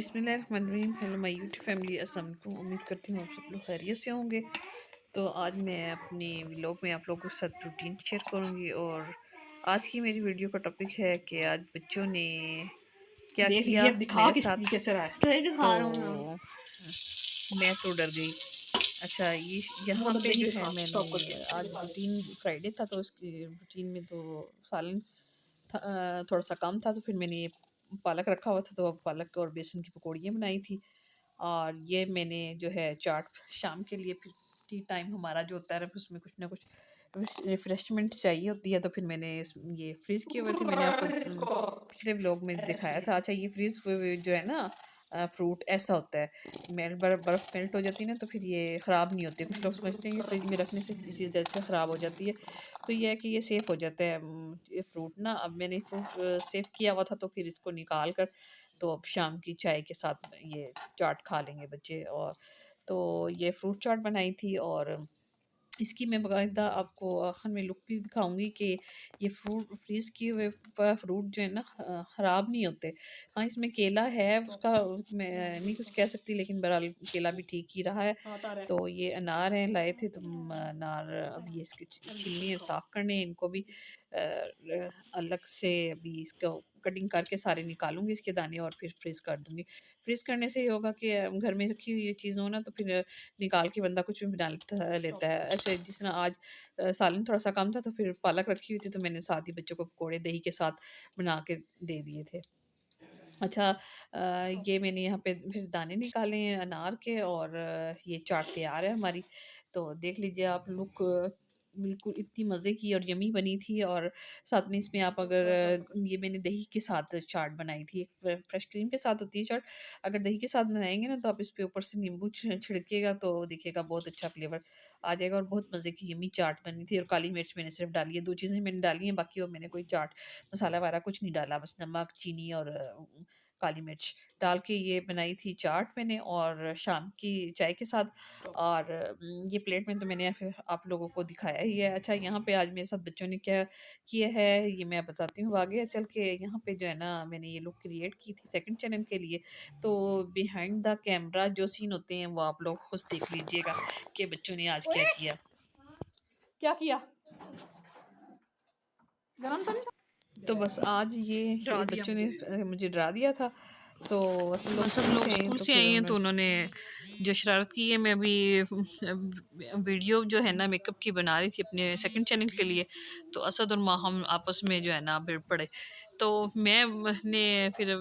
बिस्मिल्लाहिर्रहमानिर्रहीम। Hello my YouTube family, अस्सलाम वालेकुम। उम्मीद करती हूँ आप सब लोग खैरियत से होंगे। तो आज मैं अपनी व्लॉग में आप लोगों के साथ रूटीन शेयर करूँगी और आज की मेरी वीडियो का टॉपिक है कि आज बच्चों ने क्या देख किया ये दिखा मेरे किस साथ। तरीके से रहा है तो मैं तो डर गई। अच्छा, ये वो यहाँ तो पे दही जो है दिखा मैंने स्टॉप करके आज रूटीन फ्राइडे था तो उसकी रूटीन में तो सालन थोड़ा सा कम था, तो फिर मैंने ये पालक रखा हुआ था तो पालक और बेसन की पकौड़ियाँ बनाई थी। और ये मैंने जो है चाट शाम के लिए, फिर टी टाइम हमारा जो होता है उसमें कुछ ना कुछ रिफ्रेशमेंट चाहिए होती है, तो फिर मैंने ये फ्रीज़ किए हुए थे। मैंने आपको पिछले व्लॉग में दिखाया था। अच्छा, ये फ्रीज़ हुए हुए जो है ना फ्रूट ऐसा होता है, बर्फ़ मेल्ट हो जाती है ना तो फिर ये ख़राब नहीं होते। कुछ लोग समझते हैं कि फ्रिज में रखने से किसी चीज़ जैसे ख़राब हो जाती है, तो ये है कि ये सेफ़ हो जाता है। ये फ्रूट ना, अब मैंने फ्रूट सेव किया हुआ था तो फिर इसको निकाल कर तो अब शाम की चाय के साथ ये चाट खा लेंगे बच्चे। और तो ये फ्रूट चाट बनाई थी और इसकी मैं बाकायदा आपको आखिर में लुक भी दिखाऊँगी कि ये फ्रीज़ किए हुए फ्रूट जो है ना ख़राब नहीं होते। हाँ, इसमें केला है, उसका मैं नहीं कुछ कह सकती, लेकिन बहरहाल केला भी ठीक ही रहा है। आता रहा तो ये अनार हैं, लाए थे, तो अनार अभी इसके छीलने और साफ़ करने हैं, इनको भी अलग से अभी इसको कटिंग करके सारे निकालूँगी इसके दाने और फिर फ्रीज़ कर दूँगी। फ्रीज़ करने से ये होगा कि घर में रखी हुई ये चीज़ हो ना तो फिर निकाल के बंदा कुछ भी बना लेता है। ऐसे जिस तरह आज सालन थोड़ा-सा कम था तो फिर पालक रखी हुई थी, तो मैंने साथ ही बच्चों को पकौड़े दही के साथ बना के दे दिए थे। अच्छा, ये मैंने यहाँ पे फिर दाने निकाले हैं अनार के और ये चाट तैयार है हमारी। तो देख लीजिए आप, लुक बिल्कुल इतनी मज़े की और यम्मी बनी थी। और साथ में इसमें आप अगर ये मैंने दही के साथ चाट बनाई थी, एक फ्रेश क्रीम के साथ होती है चाट। अगर दही के साथ बनाएँगे ना तो आप इस पे ऊपर से नींबू छिड़किएगा तो देखिएगा बहुत अच्छा फ्लेवर आ जाएगा और बहुत मज़े की यम्मी चाट बनी थी। और काली मिर्च मैंने सिर्फ़ डाली है, 2 चीज़ें मैंने डाली हैं, बाकी और मैंने कोई चाट मसाला वगैरह कुछ नहीं डाला, बस नमक, चीनी और काली मिर्च डाल के ये बनाई थी चाट मैंने और शाम की चाय के साथ। और ये प्लेट में तो मैंने फिर आप लोगों को दिखाया ही है। अच्छा, यहाँ पे आज मेरे साथ बच्चों ने क्या किया है ये मैं बताती हूँ आगे चल के। यहाँ पे जो है ना मैंने ये लुक क्रिएट की थी सेकंड चैनल के लिए, तो बिहाइंड द कैमरा जो सीन होते हैं वो आप लोग खुद देख लीजिएगा कि बच्चों ने आज क्या किया। क्या किया गरम तो नहीं तो बस आज ये डरा दिया बच्चों ने मुझे मुझे डरा दिया था। तो असल लोग सब स्कूल लोग से आए हैं स्कूल तो से फिर आए हैं तो उन्होंने उन्होंने जो शरारत की है, मैं अभी वीडियो जो है ना मेकअप की बना रही थी अपने सेकंड चैनल के लिए। तो असद और माँ हम आपस में जो है ना भिड़ पड़े। तो मैंने फिर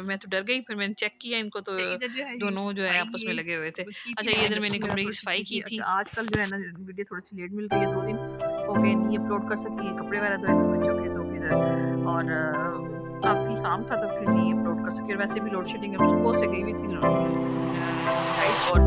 मैं तो डर गई, फिर मैंने चेक किया इनको तो इधर जो है ये दोनों जो है सफाई आपस में ये लगे हुए थे। की थी अच्छा, ये मैंने, इधर मैंने डस्टिंग वगैरह कमरे की थोड़ी सी सफाई की थी। की थी। अच्छा आजकल जो है ना वीडियो थोड़ी सी लेट मिल रही है, 2 दिन हो गए नहीं अपलोड कर सकी, कपड़े वगैरह धोए थे बच्चों के तो फिर और काफ़ी काम था तो फिर नहीं अपलोड कर सकी। और वैसे भी लोड शेडिंग अब सुबह से गई हुई थी लाइट। और